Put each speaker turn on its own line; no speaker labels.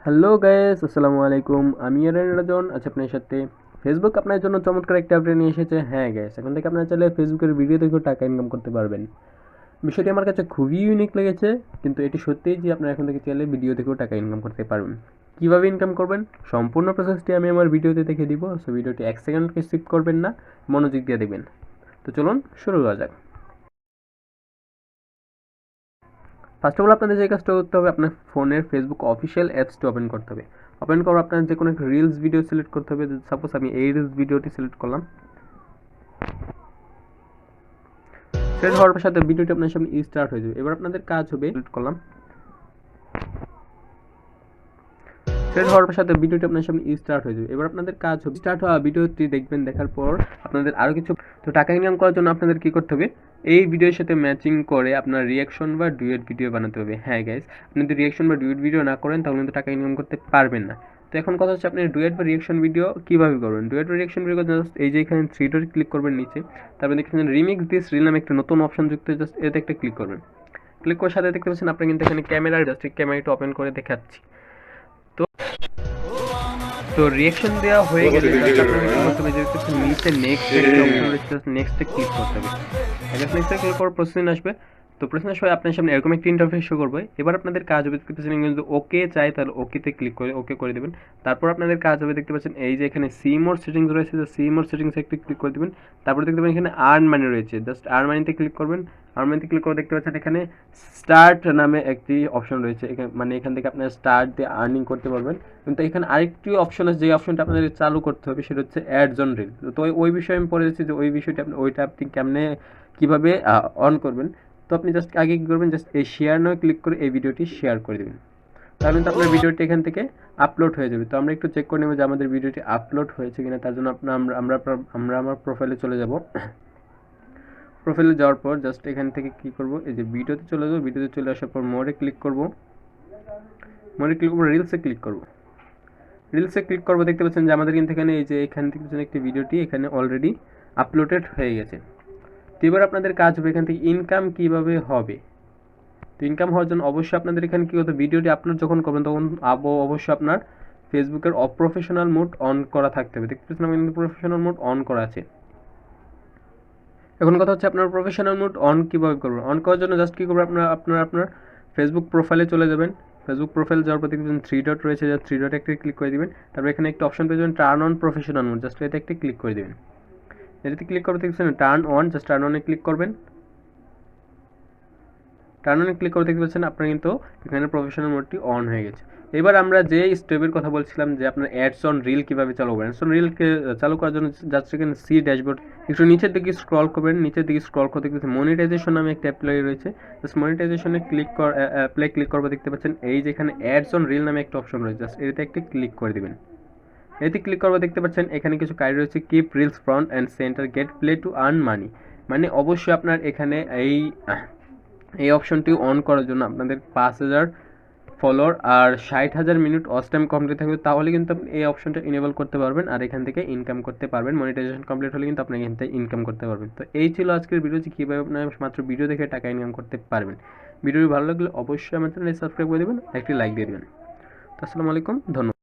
Hello guys, আসসালামু আলাইকুম। আমি রাজন আছি আপনার সাথে। ফেসবুক আপনার জন্য চমৎকার একটা আপডেট নিয়ে এসেছে। হ্যাঁ গাইস, এখন থেকে আপনারা চাইলে ফেসবুকের ভিডিও দেখেও টাকা ইনকাম করতে পারবেন। বিষয়টি আমার কাছে খুবই ইউনিক লেগেছে, কিন্তু এটি সত্যিই যে আপনারা এখন থেকে চাইলে ভিডিও দেখেও টাকা ইনকাম করতে পারবেন। কীভাবে ইনকাম করবেন সম্পূর্ণ প্রসেসটি আমি আমার ভিডিওতে দেখে দিব। সো ভিডিওটি 1 সেকেন্ডকে স্কিপ করবেন না, মনোযোগ দিয়ে দেখবেন। তো চলুন শুরু করা যাক। ফার্স্ট অফ অল আপনাদের যে কাজটা করতে হবে, আপনার ফোনের ফেসবুক অফিসিয়াল অ্যাপসটি ওপেন করতে হবে। ওপেন করার আপনার যে কোনো একটা রিলস ভিডিও সিলেক্ট করতে হবে। সাপোজ আমি এই রিলস ভিডিওটি সিলেক্ট করলাম। সিলেক্ট হওয়ার সাথে ভিডিওটি আপনার সামনে স্টার্ট হয়ে যাবে। এবার আপনাদের কাজ হবে, সিলেক্ট করলাম, সিলেক্ট হওয়ার সাথে ভিডিওটি আপনার সামনে স্টার্ট হয়ে যাবে। এবার আপনাদের কাজ হবে স্টার্ট হওয়া ভিডিওটি দেখবেন। দেখার পর আপনাদের আরও কিছু তো টাকা ইনকাম করার জন্য আপনাদের কী করতে হবে, এই ভিডিওর সাথে ম্যাচিং করে আপনার রিয়াকশন বা ডুয়েট ভিডিও বানাতে হবে। হ্যাঁ গাইস, আপনি যদি রিয়াকশন বা ডুয়েট ভিডিও না করেন তাহলে কিন্তু টাকা ইনকাম করতে পারবেন না। তো এখন কথা হচ্ছে আপনি ডুয়েট বা রিয়াকশন ভিডিও কীভাবে করবেন। ডুয়েট বা রিয়াকশন ভিডিও জাস্ট এই যে এখানে থ্রি ডট ক্লিক করবেন নিচে, তারপর দেখছেন রিমিক্স দিস রিল নামে একটা নতুন অপশন যুক্ত, জাস্ট এতে একটা ক্লিক করবেন। ক্লিক করার সাথে দেখতে পাচ্ছেন আপনি কিন্তু এখানে ক্যামেরার জাস্ট ক্যামেরাটা ওপেন করে দেখাচ্ছি। তো রিয়াকশন দেওয়া হয়ে গেলে জাস্ট আপনাকে কি করতে হবে, যে নিচে নেক্সট একটা অপশন রয়েছে, জাস্ট নেক্সটে ক্লিক করতে হবে। জাস্ট নেক্সটে ক্লিক করার প্রসেসিং আসবে। তো প্রসেসিং আসবে আপনার সামনে এরকম একটা ইন্টারফেস শো করবে। এবার আপনাদের কাজ হবে, দেখতে পাচ্ছেন যদি ওকে চাই তাহলে ওকেতে ক্লিক করে ওকে করে দেবেন। তারপর আপনাদের কাজ হবে, দেখতে পাচ্ছেন এই যে এখানে সি মোর সেটিংস রয়েছে, যে সি মোর সেটিংসে একটু ক্লিক করে দেবেন। তারপর দেখতে পাবেন এখানে আর্ন মানি রয়েছে, জাস্ট আর্ন মানিতে ক্লিক করবেন। আর্ন মানিতে ক্লিক করে দেখতে পাচ্ছেন এখানে স্টার্ট নামে একটি অপশন রয়েছে, মানে এখান থেকে আপনারা স্টার্ট দিয়ে আর্নিং করতে পারবেন। কিন্তু এখানে আরেকটি অপশন আছে, যে অপশনটা আপনাদের চালু করতে হবে, সেটা হচ্ছে অ্যাডস অন রিল। তো ওই বিষয়ে আমি পড়ে যাচ্ছি, যে ওই বিষয়টা আপনি কেমনে কীভাবে অন করবেন। তো আপনি জাস্ট আগে কী করবেন, জাস্ট এই শেয়ার নয় ক্লিক করে এই ভিডিওটি শেয়ার করে দেবেন। তাহলে কিন্তু আপনার ভিডিওটি এখান থেকে আপলোড হয়ে যাবে। তো আমরা একটু চেক করে নেব যে আমাদের ভিডিওটি আপলোড হয়েছে কিনা। তার জন্য আমরা আমার প্রোফাইলে চলে যাব। প্রোফাইলে যাওয়ার পর জাস্ট এখান থেকে কী করব, এই যে ভিডিওতে চলে যাবো। ভিডিওতে চলে আসার পর মোরে ক্লিক করব। মোরে ক্লিক করবো, রিলসে ক্লিক করব। রিলসে ক্লিক করবো, দেখতে পাচ্ছেন যে আমাদের কিন্তু এখানে এই যে এখান থেকে একটি ভিডিওটি এখানে অলরেডি আপলোডেড হয়ে গেছে। তো এবার আপনাদের কাজ হবে এখান থেকে ইনকাম কীভাবে হবে। তো ইনকাম হওয়ার জন্য অবশ্যই আপনাদের এখানে কী হতো, ভিডিওটি আপলোড যখন করবেন তখন অবশ্যই আপনার ফেসবুকের অপ্রফেশনাল মোড অন করা থাকতে হবে। দেখতে পাচ্ছেন আমার কিন্তু প্রফেশনাল মোড অন করা আছে। এখন কথা হচ্ছে আপনার প্রফেশনাল মোড অন কীভাবে করবেন। অন করার জন্য জাস্ট কী করবেন, আপনার ফেসবুক প্রোফাইলে চলে যাবেন। ফেসবুক প্রোফাইল যাওয়ার পর দেখবেন থ্রি ডট রয়েছে, জাস্ট থ্রি ডট একটা ক্লিক করে দেবেন। তারপর এখানে একটা অপশন পেয়ে যাবেন turn on professional mode, just এটা একটা ক্লিক করে দেবেন। এটাতে ক্লিক করতে দেখছেন টার্ন অন, জাস্ট টার্ন অনে ক্লিক করবেন। টার্ন অনে ক্লিক করে দেখতে পাচ্ছেন আপনার কিন্তু এখানে প্রফেশনাল মোডটি অন হয়ে গেছে। এবার আমরা যে স্টেপের কথা বলছিলাম, যে আপনার অ্যাডস অন রিল কীভাবে চালু করবেন। অ্যাডস অন রিলকে চালু করার জন্য জাস্ট এখানে সি ড্যাশবোর্ড একটু নিচের দিকে স্ক্রল করবেন। নিচের দিকে স্ক্রল করতে দেখতে মনিটাইজেশন নামে একটা অ্যাপ্লাই রয়েছে, জাস্ট মনিটাইজেশনে ক্লিক করবো। দেখতে পাচ্ছেন এই যে এখানে অ্যাডস অন রিল নামে একটা অপশন রয়েছে, জাস্ট এটাতে একটা ক্লিক করে দেবেন। এতে ক্লিক করবো, দেখতে পাচ্ছেন এখানে কিছু কাজ রয়েছে, keep reels front and center get play to earn money. মানে অবশ্যই আপনার এখানে এই অপশনটি অন করার জন্য আপনাদের 5000 ফলোয়ার আর 60,000 মিনিট ওয়াচ টাইম কমপ্লিট থাকবে, তাহলে কিন্তু আপনি এই অপশনটা ইনেবল করতে পারবেন আর এখান থেকে ইনকাম করতে পারবেন। মনিটাইজেশন কমপ্লিট হলে কিন্তু আপনি এখান থেকে ইনকাম করতে পারবেন। তো এই ছিল আজকের ভিডিও, যে কীভাবে আপনার মাত্র ভিডিও দেখে টাকা ইনকাম করতে পারবেন। ভিডিওটি ভালো লাগলে অবশ্যই আমার চ্যানেলে সাবস্ক্রাইব করে দেবেন, একটি লাইক দিয়ে দেবেন। তো আসসালামু আলাইকুম, ধন্যবাদ।